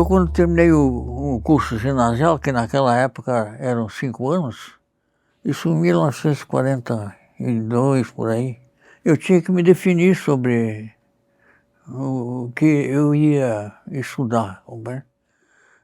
Eu, quando terminei o curso ginasial, que naquela época eram 5 anos, isso em 1942, por aí, eu tinha que me definir sobre o que eu ia estudar.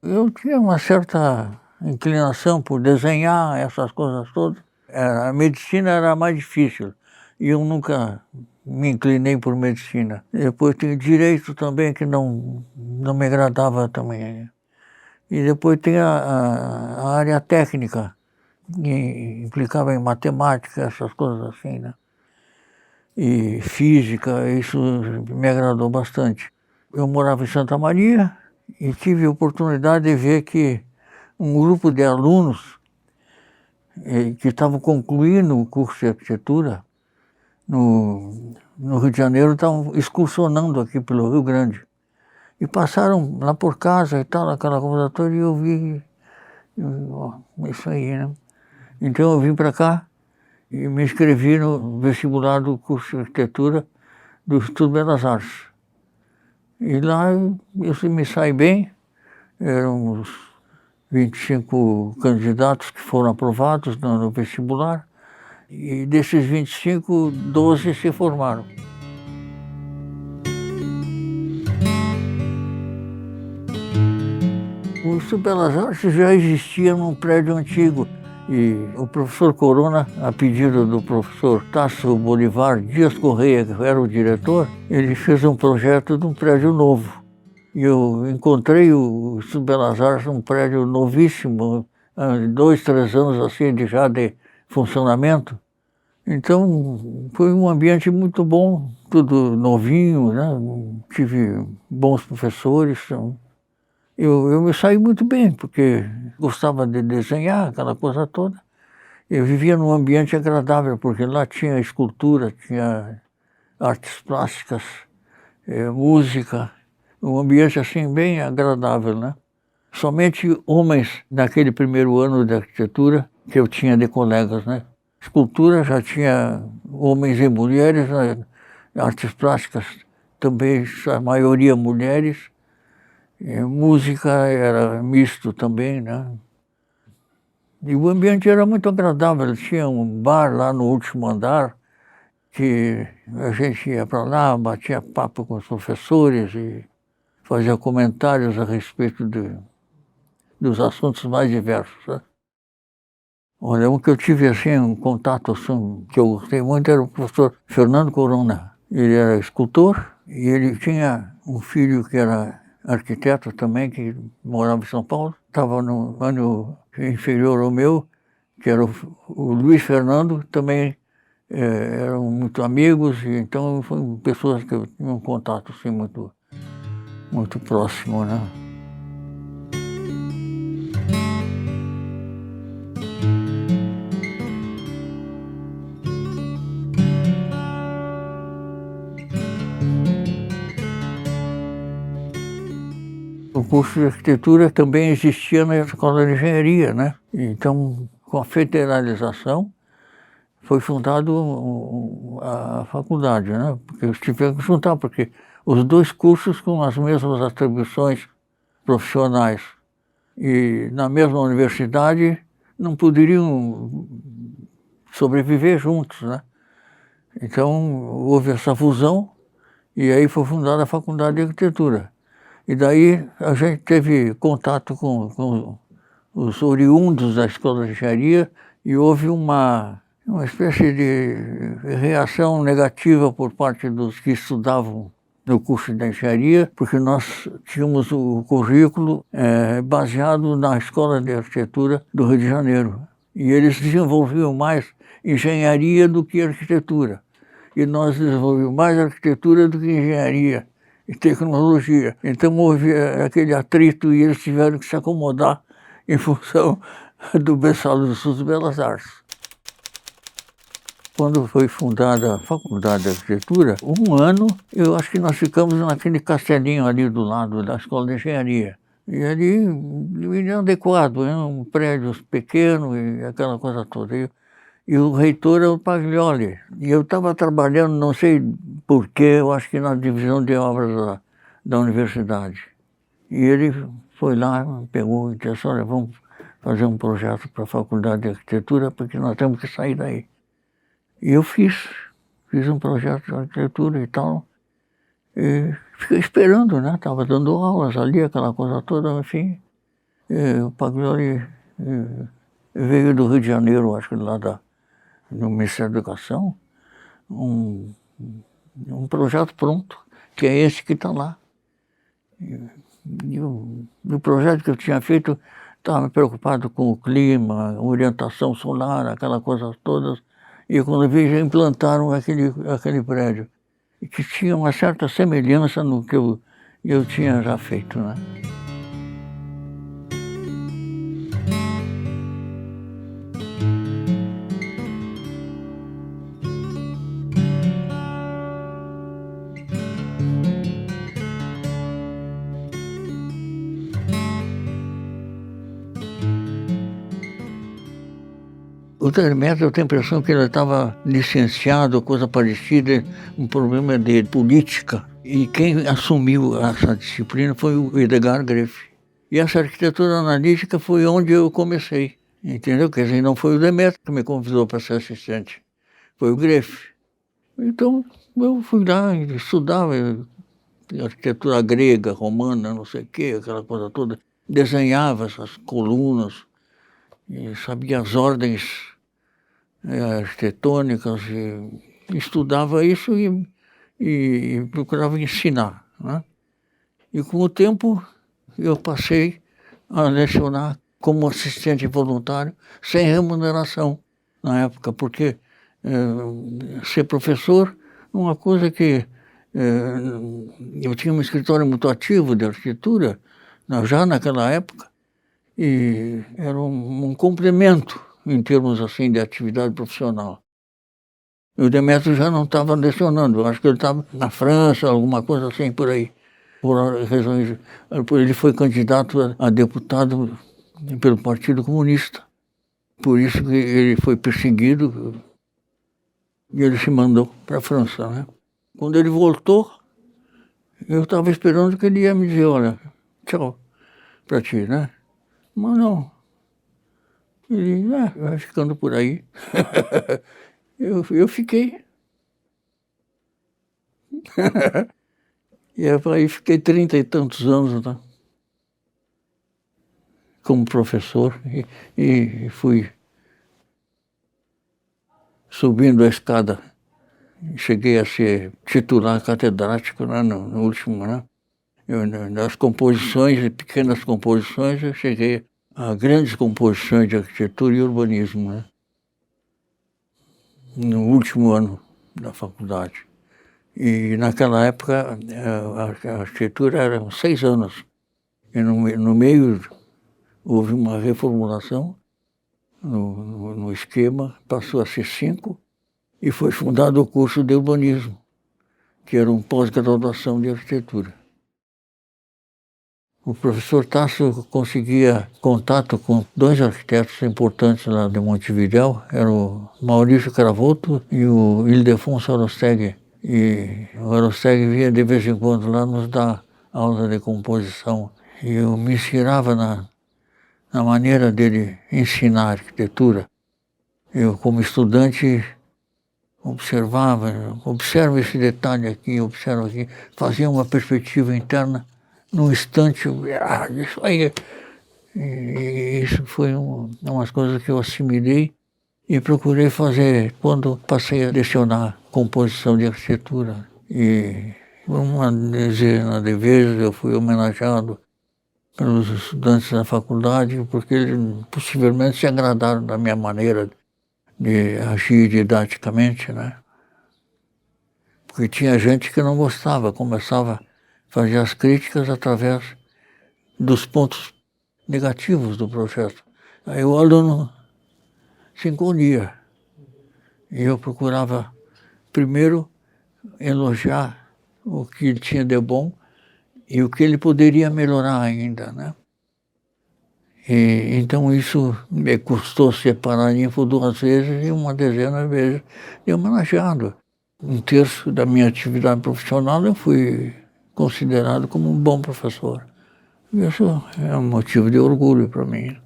Eu tinha uma certa inclinação por desenhar, essas coisas todas. A medicina era mais difícil e eu nunca me inclinei por medicina. Depois tinha direito também, que não me agradava também. E depois tem a área técnica, que implicava em matemática, essas coisas assim, né? E física, isso me agradou bastante. Eu morava em Santa Maria e tive a oportunidade de ver que um grupo de alunos que estavam concluindo o curso de arquitetura no Rio de Janeiro, estavam excursionando aqui pelo Rio Grande. E passaram lá por casa e tal, aquela coisa toda, e eu vi isso aí, né? Então eu vim para cá e me inscrevi no vestibular do curso de arquitetura do Instituto Belas Artes. E lá eu me saí bem, eram uns 25 candidatos que foram aprovados no vestibular, e desses 25, 12 se formaram. O Instituto Belas Artes já existia num prédio antigo e o professor Corona, a pedido do professor Tasso Bolivar Dias Correia, que era o diretor, ele fez um projeto de um prédio novo. E eu encontrei o Instituto Belas Artes num prédio novíssimo, 2, 3 anos assim já de funcionamento. Então foi um ambiente muito bom, tudo novinho, né? Tive bons professores. Eu me saí muito bem, porque gostava de desenhar, aquela coisa toda. Eu vivia num ambiente agradável, porque lá tinha escultura, tinha artes plásticas, música, um ambiente assim bem agradável, né? Somente homens naquele primeiro ano de arquitetura que eu tinha de colegas, né? Escultura já tinha homens e mulheres, né? Artes plásticas também, a maioria mulheres. Música era misto também, né? E o ambiente era muito agradável. Tinha um bar lá no último andar, que a gente ia para lá, batia papo com os professores e fazia comentários a respeito dos assuntos mais diversos, né? Olha, um que eu tive assim, um contato assim, que eu gostei muito era o professor Fernando Corona. Ele era escultor e ele tinha um filho que era arquiteto também, que morava em São Paulo. Estava no ano inferior ao meu, que era o Luiz Fernando, também eram muito amigos, e então foram pessoas que eu tinha um contato assim, muito próximo, né? O curso de arquitetura também existia na escola de engenharia, né? Então, com a federalização, foi fundado a faculdade, né? Porque eles tiveram que juntar, porque os dois cursos com as mesmas atribuições profissionais e na mesma universidade não poderiam sobreviver juntos, né? Então, houve essa fusão e aí foi fundada a Faculdade de Arquitetura. E daí a gente teve contato com os oriundos da escola de engenharia e houve uma espécie de reação negativa por parte dos que estudavam no curso de engenharia, porque nós tínhamos o currículo baseado na Escola de Arquitetura do Rio de Janeiro. E eles desenvolviam mais engenharia do que arquitetura. E nós desenvolvemos mais arquitetura do que engenharia e tecnologia. Então houve aquele atrito e eles tiveram que se acomodar em função do berçário do Instituto de Belas Artes. Quando foi fundada a Faculdade de Arquitetura, um ano eu acho que nós ficamos naquele castelinho ali do lado da Escola de Engenharia. E ali, inadequado, né? Um prédio pequeno e aquela coisa toda. E o reitor é o Paglioli. E eu estava trabalhando, não sei porquê, eu acho que na divisão de obras da universidade. E ele foi lá, pegou e disse, olha, vamos fazer um projeto para a Faculdade de Arquitetura, porque nós temos que sair daí. E eu fiz um projeto de arquitetura e tal, e fiquei esperando, né? Estava dando aulas ali, aquela coisa toda, enfim. E o Paglioli veio do Rio de Janeiro, acho que lá do Ministério da Educação, um projeto pronto, que é esse que está lá. E o projeto que eu tinha feito estava preocupado com o clima, orientação solar, aquela coisa toda. E quando eu vi, já implantaram aquele prédio, que tinha uma certa semelhança no que eu tinha já feito, né? O Demetrio, eu tenho a impressão que ele estava licenciado, coisa parecida, um problema de política. E quem assumiu essa disciplina foi o Edgar Greff. E essa arquitetura analítica foi onde eu comecei, entendeu? Quer dizer, não foi o Demetrio que me convidou para ser assistente, foi o Greff. Então, eu fui lá e estudava arquitetura grega, romana, não sei o quê, aquela coisa toda. Desenhava essas colunas, e sabia as ordens arquitetônicas, e estudava isso e procurava ensinar, né? E com o tempo eu passei a lecionar como assistente voluntário, sem remuneração na época, porque ser professor, uma coisa que eu tinha um escritório muito ativo de arquitetura, já naquela época, e era um complemento em termos assim de atividade profissional. E o Demetrio já não estava lecionando, eu acho que ele estava na França, alguma coisa assim por aí. Por razões, ele foi candidato a deputado pelo Partido Comunista. Por isso que ele foi perseguido e ele se mandou para a França, né? Quando ele voltou, eu estava esperando que ele ia me dizer, olha, tchau para ti, né? Mas não. Ele vai ficando por aí. Eu fiquei. E aí fiquei 30 e tantos anos, né, como professor e fui subindo a escada. Cheguei a ser titular catedrático, né, no último, né? Nas composições, pequenas composições, eu cheguei a grandes composições de arquitetura e urbanismo, né? No último ano da faculdade. E naquela época a arquitetura era 6 anos. E no meio houve uma reformulação no esquema, passou a ser 5 e foi fundado o curso de urbanismo, que era um pós-graduação de arquitetura. O professor Tasso conseguia contato com 2 arquitetos importantes lá de Montevidéu, era o Maurício Cravotto e o Ildefonso Arostegui. E o Arostegui vinha de vez em quando lá nos dar aula de composição. E eu me inspirava na maneira dele ensinar arquitetura. Eu, como estudante, observa esse detalhe aqui, observa aqui, fazia uma perspectiva interna. Num instante, isso aí. E isso foi umas coisas que eu assimilei e procurei fazer quando passei a lecionar composição de arquitetura. E uma dezena de vezes eu fui homenageado pelos estudantes da faculdade, porque eles possivelmente se agradaram da minha maneira de agir didaticamente, né? Porque tinha gente que não gostava, começava a fazer as críticas através dos pontos negativos do projeto. Aí o aluno se encolhia. E eu procurava, primeiro, elogiar o que ele tinha de bom e o que ele poderia melhorar ainda, né? E, então isso me custou ser paraninfo 2 vezes e uma dezena de vezes de homenageado. 1/3 da minha atividade profissional eu fui considerado como um bom professor. Isso é um motivo de orgulho para mim.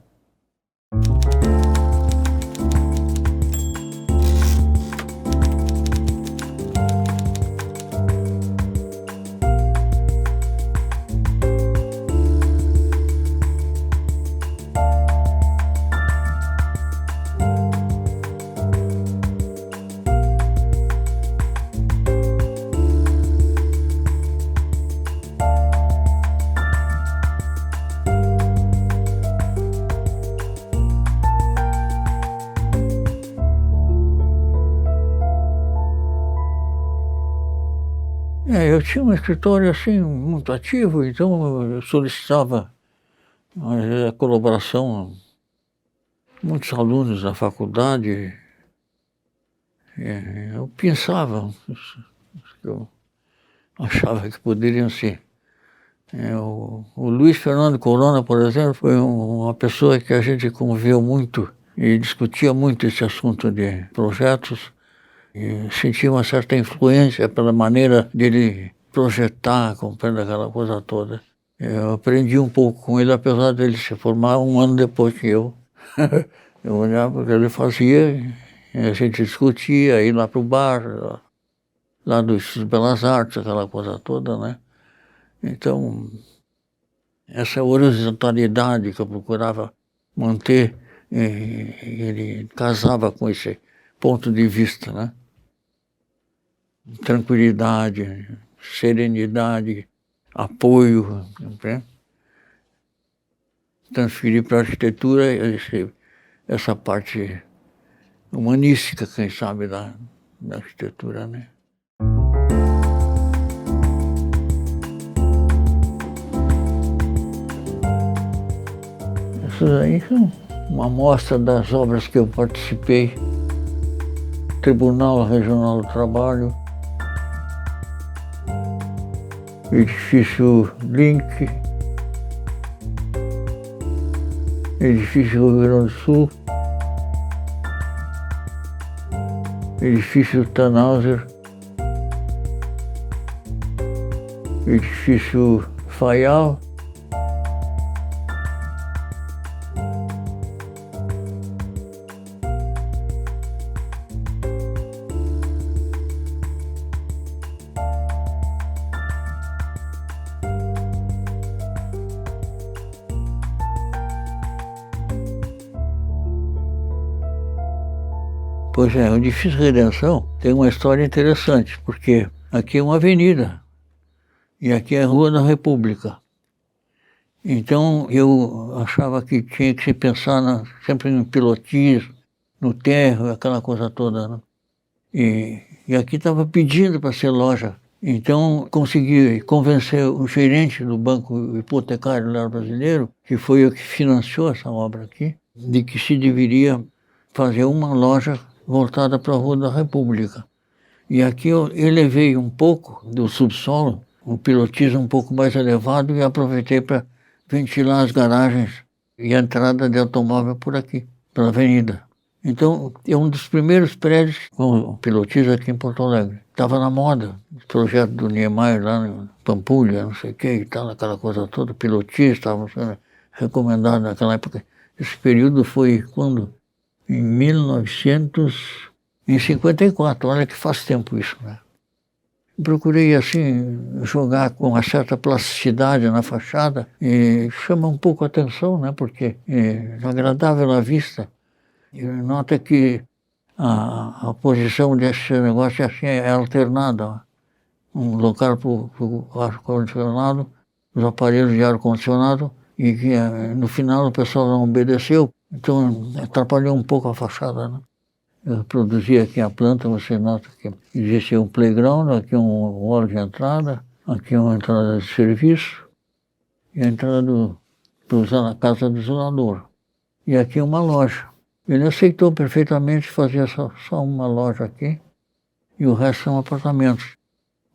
Eu tinha um escritório assim muito ativo, então eu solicitava a colaboração de muitos alunos da faculdade. Eu pensava, eu achava que poderiam ser. O Luiz Fernando Corona, por exemplo, foi uma pessoa que a gente conviveu muito e discutia muito esse assunto de projetos. E sentia uma certa influência pela maneira dele projetar, compreende aquela coisa toda. Eu aprendi um pouco com ele, apesar dele se formar um ano depois que eu. Eu olhava o que ele fazia, e a gente discutia, ir lá para o bar, lá dos Belas Artes, aquela coisa toda, né? Então, essa horizontalidade que eu procurava manter, ele casava com esse ponto de vista, né? Tranquilidade, serenidade, apoio, né? Transferir para a arquitetura essa parte humanística, quem sabe, da arquitetura, né? Essas aí são uma amostra das obras que eu participei. Tribunal Regional do Trabalho, Edifício Link, Edifício Rio Grande do Sul, Edifício Tannhauser, Edifício Faial, Pois é, o Edifício Redenção tem uma história interessante, porque aqui é uma avenida e aqui é a Rua da República. Então eu achava que tinha que se pensar sempre em pilotis, no térreo, aquela coisa toda, né? E aqui estava pedindo para ser loja. Então consegui convencer o gerente do Banco Hipotecário Brasileiro, que foi o que financiou essa obra aqui, de que se deveria fazer uma loja voltada para a Rua da República. E aqui eu elevei um pouco do subsolo, um pilotismo um pouco mais elevado, e aproveitei para ventilar as garagens e a entrada de automóvel por aqui, pela avenida. Então, é um dos primeiros prédios com pilotismo aqui em Porto Alegre. Estava na moda, o projeto do Niemeyer lá em Pampulha, não sei o que e tal, aquela coisa toda, pilotismo, estava sendo recomendado naquela época. Esse período foi quando? Em 1954, olha que faz tempo isso, né? Procurei, assim, jogar com uma certa plasticidade na fachada e chama um pouco a atenção, né? Porque é agradável à vista. E nota que a posição desse negócio assim, é alternada. Um local para o ar-condicionado, os aparelhos de ar-condicionado, e que no final o pessoal não obedeceu. Então, atrapalhou um pouco a fachada, né? Eu produzi aqui a planta, você nota que existe um playground, aqui um hall de entrada, aqui uma entrada de serviço, e a entrada para usar na casa do zelador. E aqui uma loja. Ele aceitou perfeitamente fazer só uma loja aqui, e o resto são apartamentos.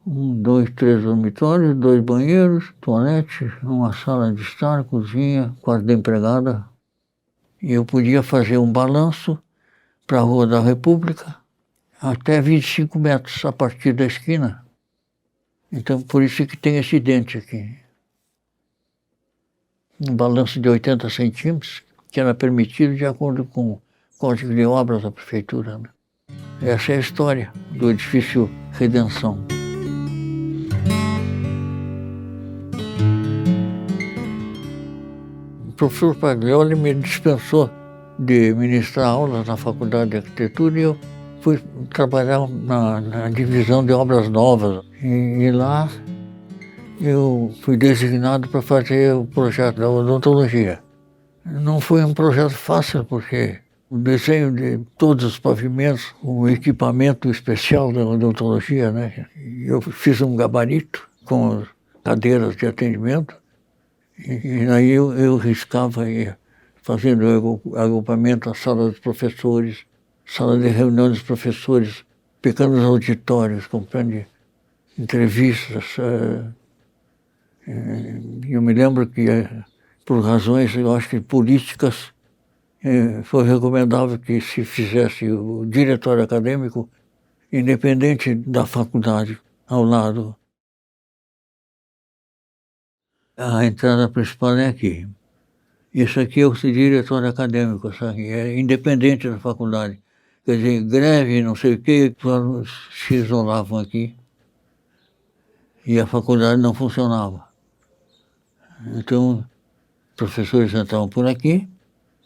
1, 2, 3 dormitórios, 2 banheiros, toalete, uma sala de estar, cozinha, quarto de empregada. E eu podia fazer um balanço para a Rua da República até 25 metros a partir da esquina. Então, por isso que tem esse dente aqui. um balanço de 80 centímetros, que era permitido de acordo com o Código de Obras da Prefeitura, né? Essa é a história do edifício Redenção. O professor Paglioli me dispensou de ministrar aulas na Faculdade de Arquitetura e eu fui trabalhar na divisão de obras novas. E lá eu fui designado para fazer o projeto da odontologia. Não foi um projeto fácil, porque o desenho de todos os pavimentos, o equipamento especial da odontologia, né? Eu fiz um gabarito com cadeiras de atendimento e aí eu riscava, ia fazendo agrupamento na sala dos professores, sala de reunião dos professores, pequenos auditórios, compreende? Entrevistas. Eu me lembro que, por razões, eu acho que políticas, foi recomendável que se fizesse o diretório acadêmico independente da faculdade ao lado. A entrada principal é aqui. Isso aqui é o diretório acadêmico, sabe? É independente da faculdade. Quer dizer, greve, não sei o quê, se isolavam aqui e a faculdade não funcionava. Então, os professores entravam por aqui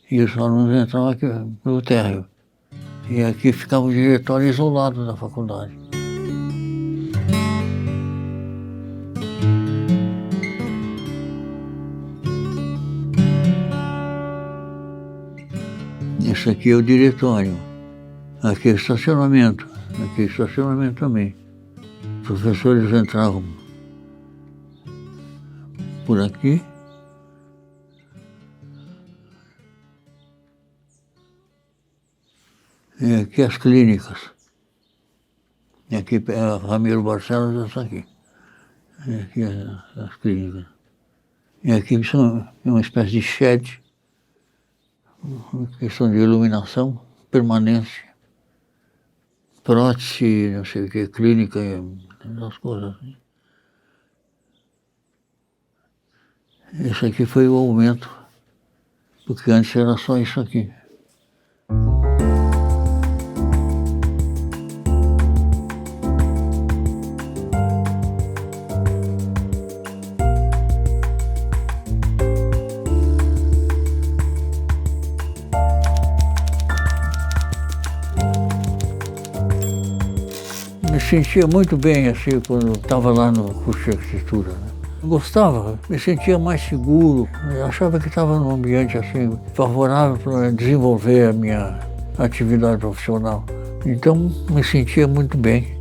e os alunos entravam aqui pelo térreo. E aqui ficava o diretório isolado da faculdade. Esse aqui é o diretório. Aqui é o estacionamento. Aqui é o estacionamento também. Os professores entravam por aqui. E aqui as clínicas. E aqui a Ramiro Barcelos, essa aqui. E aqui as clínicas. E aqui são uma espécie de shed, questão de iluminação, permanência, prótese, não sei o que, clínica, essas coisas. Esse aqui foi o aumento, porque antes era só isso aqui. Me sentia muito bem assim quando estava lá no curso de arquitetura, né? Gostava, me sentia mais seguro, eu achava que estava num ambiente assim favorável para desenvolver a minha atividade profissional. Então me sentia muito bem.